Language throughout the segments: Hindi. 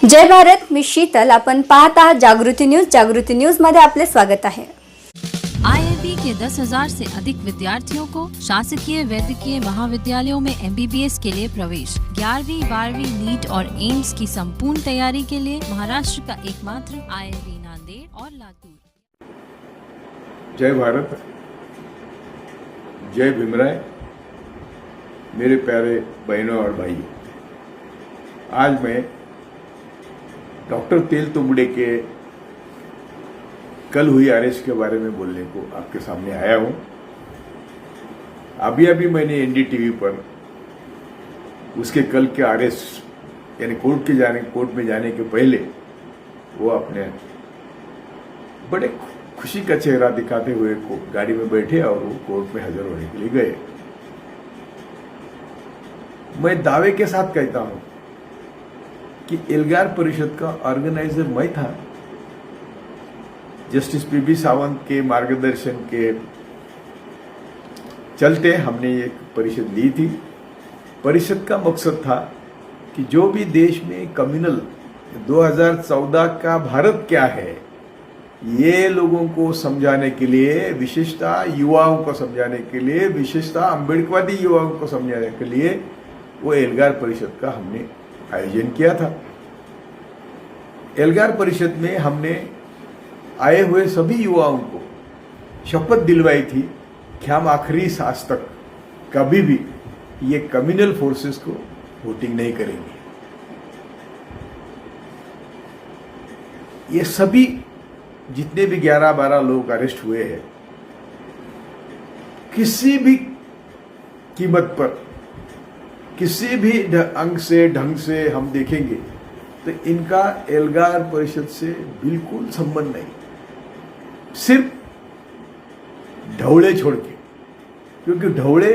जय भारत, मी शीतल. आपण पाहत आहात जागृती न्यूज. जागृती न्यूज मध्ये आपले स्वागत आहे. IIB के 10,000 से अधिक विद्यार्थियों को शासकीय वैद्यकीय महाविद्यालयों में MBBS के लिए प्रवेश. 11वीं 12वीं नीट और एम्स की संपूर्ण तैयारी के लिए महाराष्ट्र का एकमात्र IIB नांदेड़ और लातूर. जय भारत, जय भीमराय. मेरे प्यारे बहनों और भाइयों, आज मैं डॉक्टर तेल तुंबड़े के कल हुई अरेस्ट के बारे में बोलने को आपके सामने आया हूं. अभी मैंने NDTV पर उसके कल के अरेस्ट यानी कोर्ट में जाने के पहले वो अपने बड़े खुशी का चेहरा दिखाते हुए गाड़ी में बैठे और वो कोर्ट में हाजिर होने के लिए गए. मैं दावे के साथ कहता हूं कि एल्गार परिषद का ऑर्गेनाइजर मैं था. जस्टिस PB सावंत के मार्गदर्शन के चलते हमने ये परिषद ली थी. परिषद का मकसद था कि जो भी देश में कम्युनल 2014 का भारत क्या है ये लोगों को समझाने के लिए, विशेषतः युवाओं को समझाने के लिए, विशेषतः अम्बेडकरवादी युवाओं को समझाने के लिए वो एल्गार परिषद का हमने आयोजन किया था. एल्गार परिषद में हमने आए हुए सभी युवाओं को शपथ दिलवाई थी कि हम आखिरी सांस तक कभी भी ये कम्युनल फोर्सेस को वोटिंग नहीं करेंगे. ये सभी जितने भी 11-12 लोग अरेस्ट हुए हैं, किसी भी कीमत पर, किसी भी ढंग से हम देखेंगे तो इनका एल्गार परिषद से बिल्कुल संबंध नहीं. सिर्फ ढवड़े छोड़ के, क्योंकि ढवड़े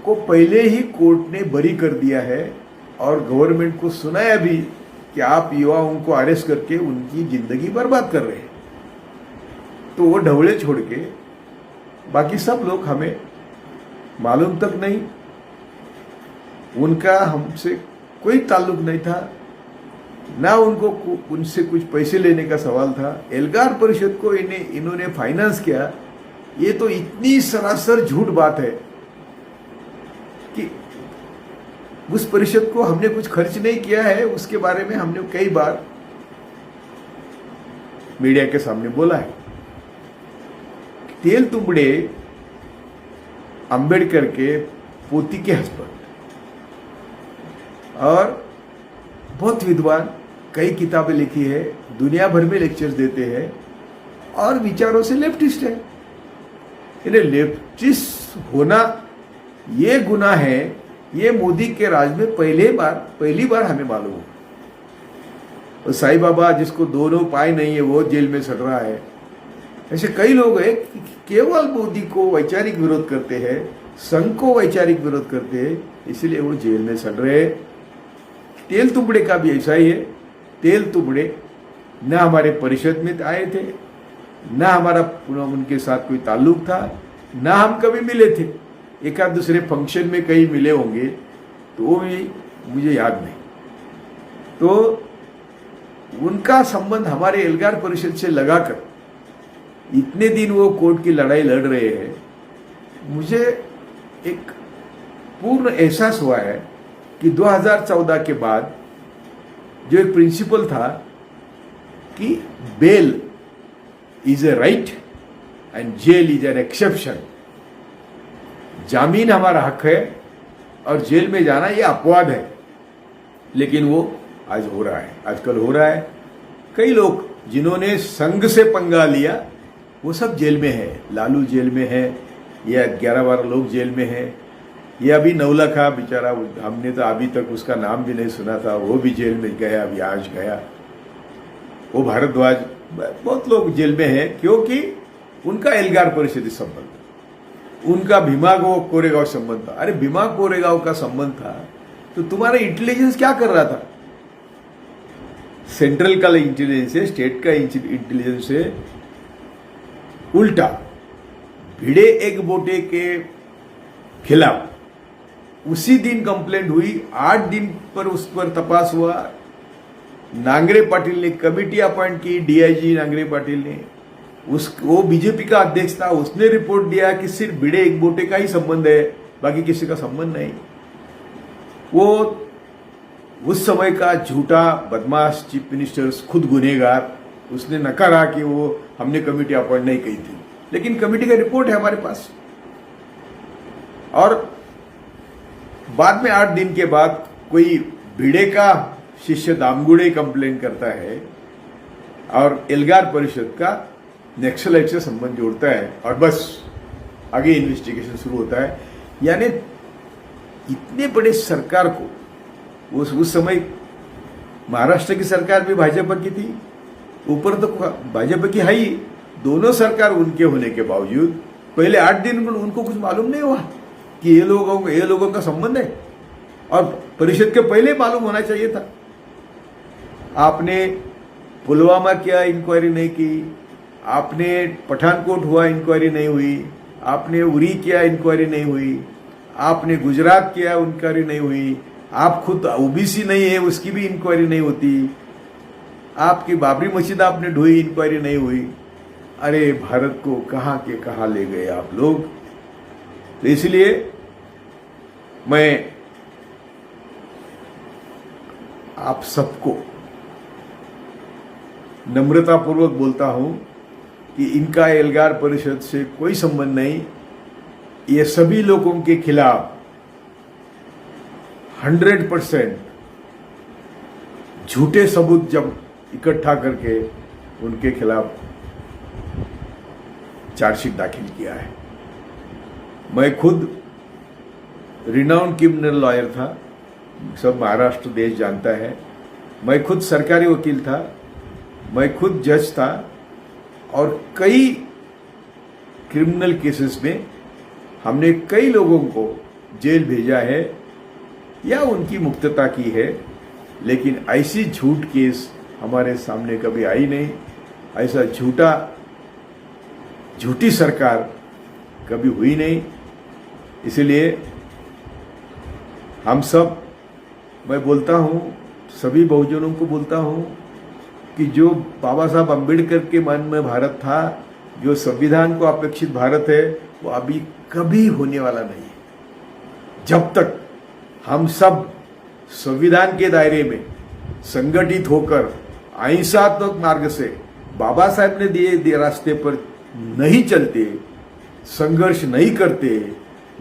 को पहले ही कोर्ट ने बरी कर दिया है और गवर्नमेंट को सुनाया भी कि आप युवाओं को अरेस्ट करके उनकी जिंदगी बर्बाद कर रहे हैं. तो वो ढवड़े छोड़ के बाकी सब लोग हमें मालूम तक नहीं, उनका हमसे कोई ताल्लुक नहीं था, ना उनको उनसे कुछ पैसे लेने का सवाल था. एल्गार परिषद को इन्होंने फाइनेंस किया, ये तो इतनी सरासर झूठ बात है कि उस परिषद को हमने कुछ खर्च नहीं किया है. उसके बारे में हमने कई बार मीडिया के सामने बोला है. तेल तुंबड़े अंबेडकर के पोती के हस्बैंड और बहुत विद्वान, कई किताबें लिखी है, दुनिया भर में लेक्चर्स देते हैं और विचारों से लेफ्टिस्ट है. इन्हें लेफ्टिस्ट होना ये गुनाह है, ये मोदी के राज में पहली बार हमें मालूम हो. और साईं बाबा जिसको दोनों पाए नहीं है वो जेल में सड़ रहा है. ऐसे कई लोग हैं केवल मोदी को वैचारिक विरोध करते हैं, संघ को वैचारिक विरोध करते हैं, इसलिए वो जेल में सड़ रहे हैं. तेल तुंबड़े का भी ऐसा ही है. तेल तुंबड़े न हमारे परिषद में आए थे, न हमारा उनके साथ कोई ताल्लुक था, न हम कभी मिले थे. एक आध दूसरे फंक्शन में कहीं मिले होंगे तो वो भी मुझे याद नहीं. तो उनका संबंध हमारे एल्गार परिषद से लगाकर इतने दिन वो कोर्ट की लड़ाई लड़ रहे हैं. मुझे एक पूर्ण एहसास हुआ है कि 2014 के बाद जो एक प्रिंसिपल था कि bail is a right and jail is an exception, जामीन हमारा हक है और जेल में जाना ये अपवाद है. लेकिन वो आज हो रहा है, आजकल हो रहा है. कई लोग जिन्होंने संघ से पंगा लिया वो सब जेल में है. लालू जेल में है, या 11-12 लोग जेल में है. ये अभी नवलखा बेचारा, हमने तो अभी तक उसका नाम भी नहीं सुना था, वो भी जेल में गया, अभी आज गया. वो भारद्वाज, बहुत लोग जेल में है क्योंकि उनका एल्गार परिषद संबंध, उनका भीमा कोरेगांव संबंध था. अरे भीमा कोरेगांव का संबंध था तो तुम्हारा इंटेलिजेंस क्या कर रहा था? सेंट्रल का इंटेलिजेंस है, स्टेट का इंटेलिजेंस है. उल्टा भिड़े एक बोटे के खिलाफ उसी दिन कंप्लेंट हुई, 8 दिन पर उस पर तपास हुआ, नांगरे पाटिल ने कमेटी अपॉइंट की, डीआईजी नांगरे पाटिल ने, वो बीजेपी का अध्यक्ष था, उसने रिपोर्ट दिया कि सिर्फ भिड़े एक बोटे का ही संबंध है, बाकी किसी का संबंध नहीं। वो उस समय का झूठा बदमाश चीफ मिनिस्टर, खुद गुनहगार, उसने नकारा कि वो हमने कमेटी अपॉइंट नहीं की थी, लेकिन कमेटी का रिपोर्ट है हमारे पास। और बाद में 8 दिन के बाद कोई भिड़े का शिष्य दामगुड़े कंप्लेन करता है और एल्गार परिषद का नक्सलाइट से संबंध जोड़ता है और बस आगे इन्वेस्टिगेशन शुरू होता है। यानी इतने बड़े सरकार को, उस समय महाराष्ट्र की सरकार भी भाजपा की थी, ऊपर तो भाजपा की है ही, दोनों सरकार उनके होने के बावजूद पहले 8 दिन उनको कुछ मालूम नहीं हुआ कि ये लोगों का संबंध है, और परिषद के पहले मालूम होना चाहिए था। आपने पुलवामा किया, इंक्वायरी नहीं की, आपने पठानकोट हुआ, इंक्वायरी नहीं हुई, आपने उरी किया, इंक्वायरी नहीं हुई, आपने गुजरात किया, इंक्वायरी नहीं हुई, आप खुद ओबीसी नहीं है उसकी भी इंक्वायरी नहीं होती, आपकी बाबरी मस्जिद आपने ढोई, इंक्वायरी नहीं हुई। अरे भारत को कहां के कहां ले गए आप लोग। तो इसलिए मैं आप सबको नम्रतापूर्वक बोलता हूं कि इनका एल्गार परिषद से कोई संबंध नहीं। ये सभी लोगों के खिलाफ 100% झूठे सबूत जब इकट्ठा करके उनके खिलाफ चार्जशीट दाखिल किया है। मैं खुद रिनाउंड क्रिमिनल लॉयर था, सब महाराष्ट्र देश जानता है। मैं खुद सरकारी वकील था, मैं खुद जज था, और कई क्रिमिनल केसेस में हमने कई लोगों को जेल भेजा है या उनकी मुक्तता की है, लेकिन ऐसी झूठ केस हमारे सामने कभी आई नहीं। ऐसा झूठी सरकार कभी हुई नहीं। इसलिए हम सब, मैं बोलता हूं, सभी बहुजनों को बोलता हूं कि जो बाबा साहब अम्बेडकर के मन में भारत था, जो संविधान को अपेक्षित भारत है, वो अभी कभी होने वाला नहीं है। जब तक हम सब संविधान के दायरे में संगठित होकर अहिंसात्मक मार्ग से बाबा साहब ने दिए रास्ते पर नहीं चलते, संघर्ष नहीं करते,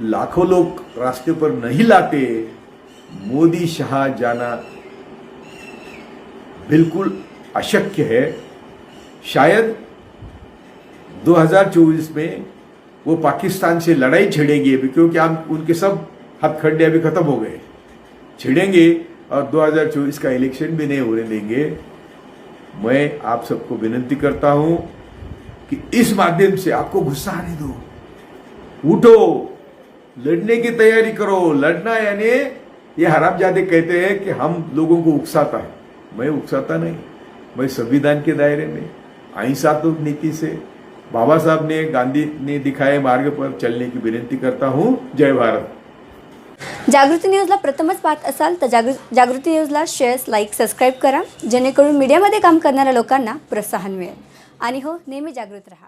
लाखों लोग रास्ते पर नहीं लाते, मोदी शाह जाना बिल्कुल अशक्य है। शायद 2024 में वो पाकिस्तान से लड़ाई छेड़ेंगे अभी, क्योंकि हम उनके सब हथकंडे अभी खत्म हो गए, छिड़ेंगे और 2024 का इलेक्शन भी नहीं होने देंगे। मैं आप सबको विनती करता हूं कि इस माध्यम से आपको गुस्सा आने दो, उठो, लड़ने की तैयारी करो। लड़ना यानी, ये हरामजादे कहते हैं कि हम लोगों को उकसाता है, मैं उकसाता नहीं। मैं संविधान के दायरे में अहिंसात्मक नीति से बाबा साहब ने, गांधी ने दिखाए मार्ग पर चलने की विनंती करता हूं। जय भारत। जागृती न्यूजला प्रथमच पाहत असाल तर जागृती न्यूजला शेअर्स, लाईक, सबस्क्राईब करा, जेणेकरून मीडियामध्ये काम करणाऱ्या लोकांना प्रोत्साहन मिळेल। आणि हो, नेहमी जागृत रहा।